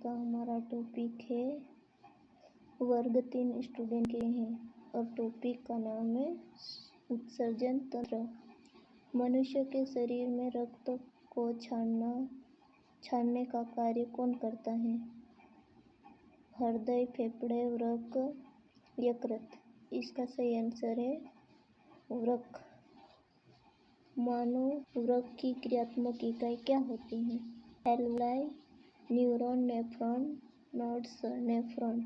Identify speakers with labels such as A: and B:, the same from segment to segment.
A: का हमारा टॉपिक है वर्ग 3 स्टूडेंट के हैं और टॉपिक का नाम है उत्सर्जन तंत्र। मनुष्य के शरीर में रक्त को छानने का कार्य कौन करता है? हृदय, फेफड़े, वृक्क, यकृत। इसका सही आंसर है वृक्क। मानव वृक्क की क्रियात्मक इकाई क्या होती है? Alveoli, neuron, nephron, nodes, nephron.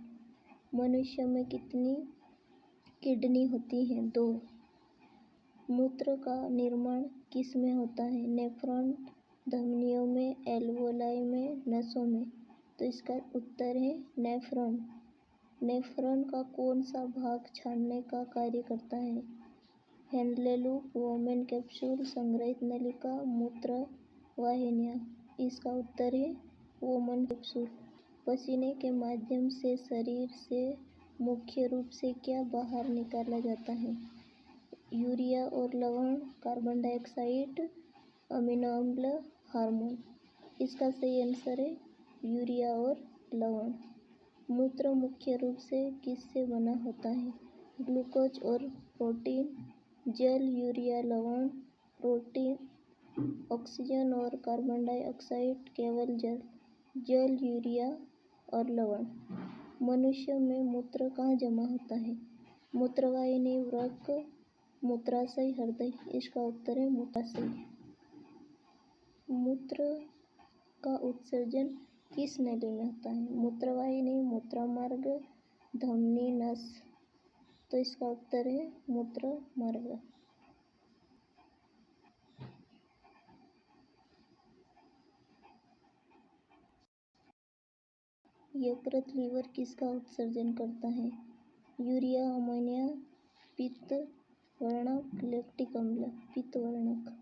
A: मनुष्य में कितनी किडनी होती हैं? 2। मूत्र का निर्माण किस में होता है? नेफ्रॉन, धमनियों में, एल्वुलाई में, नसों में। तो इसका उत्तर है नेफ्रॉन। नेफ्रॉन का कौन सा भाग छानने का कार्य करता है? हेंडले लूप, वोमेन कैप्सूल, संग्रहित नलिका, मूत्र वाहिनियाँ। इसका उत्तर है वोमेन कैप्सूल। पसीने के माध्यम से शरीर से मुख्य रूप से क्या बाहर निकाला जाता है? यूरिया और लवण, कार्बन डाइऑक्साइड, अमीनो अम्ल, हार्मोन। इसका सही आंसर है यूरिया और लवण। मूत्र मुख्य रूप से किससे बना होता है? ग्लूकोज और प्रोटीन, जल, यूरिया, लवण, प्रोटीन, ऑक्सीजन और कार्बन डाइऑक्साइड, केवल जल। जल, यूरिया और लवण। मनुष्य में मूत्र कहाँ जमा होता है? मूत्रवाहिनी, वृक्क, मूत्राशय, हृदय। इसका उत्तर है मूत्राशय। मूत्र का उत्सर्जन किस नली में होता है? मूत्रवाहिनी, मूत्रमार्ग, धमनी, नस। तो इसका उत्तर है मूत्रमार्ग। यकृत लीवर किसका उत्सर्जन करता है? यूरिया, अमोनिया, पित्त वर्णक, लैक्टिक अम्ल, पित्त वर्णक।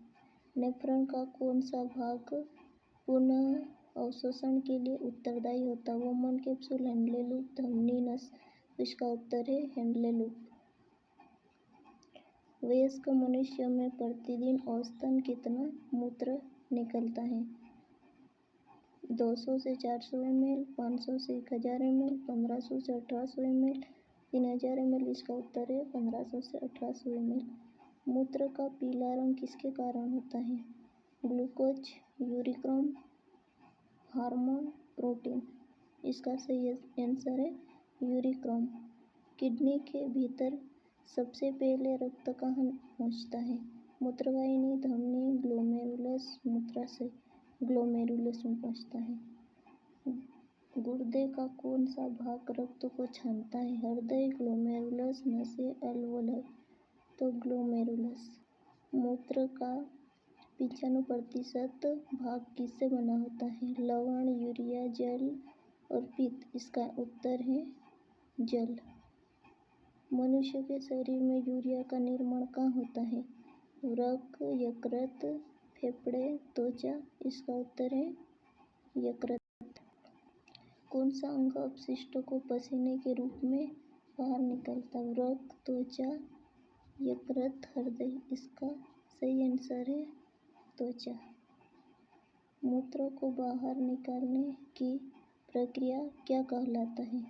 A: नेफ्रॉन का कौन सा भाग पुनः अवशोषण के लिए उत्तरदायी होता है? वोमेन कैप्सूल, हेंडले लूप, धमनी, नस। इसका उत्तर है हेंडले लूप। वयस्क मनुष्य में प्रतिदिन औसतन कितना मूत्र निकलता है? 200 से 400 ml, 500 से 1000 ml, 1500 से 1800 ml, 3000 ml। इसका उत्तर है 1500 से 1800 ml। मूत्र का पीला रंग किसके कारण होता है? ग्लूकोज, यूरिक्रम, हार्मोन, प्रोटीन। इसका सही आंसर है यूरिक्रम। किडनी के भीतर सबसे पहले रक्त कहाँ पहुँचता है? मूत्रवाहिनी, धमनी, ग्लोमेरुलस, मूत्राशय। ग्लोमेरुलस में पहुँचता है। गुर्दे का कौन सा भाग रक्त को छानता है? हृदय, ग्लोमेरुलस, नसें, एल्वुलाई। तो ग्लोमेरुलस। मूत्र का 95% भाग किससे बना होता है? लवण, यूरिया, जल और पित्त। इसका उत्तर है जल। मनुष्य के शरीर में यूरिया का निर्माण कहाँ होता है? वृक्क, यकृत, फेफड़े, त्वचा। इसका उत्तर है यकृत। कौन सा अंग अपशिष्टों को पसीने के रूप में बाहर निकालता है? वृक्क, त्वचा, यकृत, हृदय। इसका सही आंसर है त्वचा। मूत्र को बाहर निकालने की प्रक्रिया क्या कहलाता है?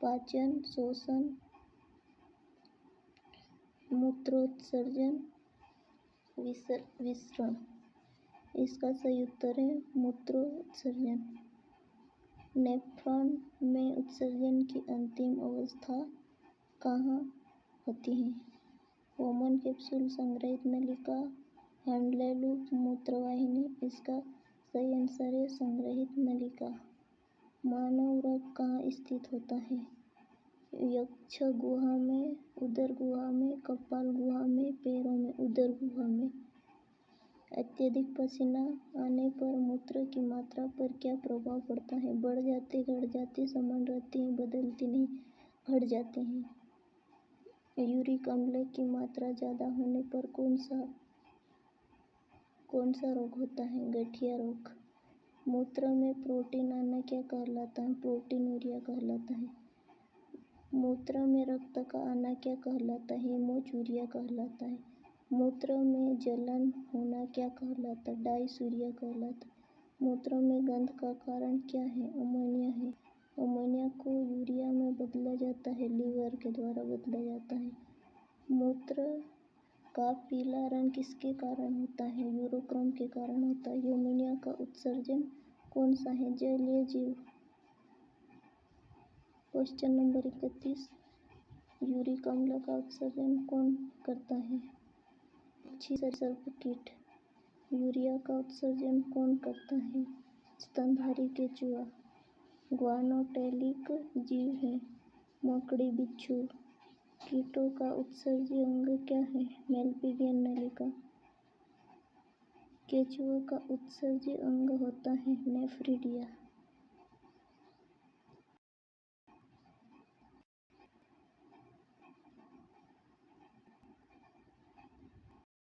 A: पाचन, शोषण, मूत्रोत्सर्जन, विसरण। इसका सही उत्तर है मूत्रोत्सर्जन। नेफ्रॉन में उत्सर्जन की अंतिम अवस्था कहाँ होती है? वोमेन कैप्सूल, संग्रहित नलिका, हेंडले लूप, मूत्रवाहिनी। इसका सही आंसर है संग्रहित नलिका। मानव वृक्क कहाँ स्थित होता है? यक्ष गुहा में, उदर गुहा में, कपाल गुहा में, पैरों में। उदर गुहा में। अत्यधिक पसीना आने पर मूत्र की मात्रा पर क्या प्रभाव पड़ता है? बढ़ जाती, घट जाती, समान रहती है, बदलती नहीं, घट जाती है। यूरिक अम्ल की मात्रा ज़्यादा होने पर कौन सा रोग होता है? गठिया रोग। मूत्र में प्रोटीन आना क्या कहलाता है? प्रोटीनूरिया कहलाता है। मूत्र में रक्त का आना क्या कहलाता है? हेमोचूरिया कहलाता है। मूत्र में जलन होना क्या कहलाता है? डायसूरिया कहलाता है। मूत्र में गंध का कारण क्या है? अमोनिया है। अमोनिया को यूरिया में बदला जाता है, लीवर के द्वारा बदला जाता है। मूत्र का पीला रंग किसके कारण होता है? यूरोक्रोम के कारण होता है। अमोनिया का उत्सर्जन कौन सा है? जलीय जीव। क्वेश्चन नंबर 31, यूरिक अम्ल का उत्सर्जन कौन करता है? पक्षी सर्प कीट। यूरिया का उत्सर्जन कौन करता है? स्तनधारी केंचुआ। ग्वानोटेलिक जीव है, मकड़ी, बिच्छू। कीटों का उत्सर्जी अंग क्या है? मेलपिगियन नलिका। केंचुआ का उत्सर्जी अंग होता है नेफ्रिडिया।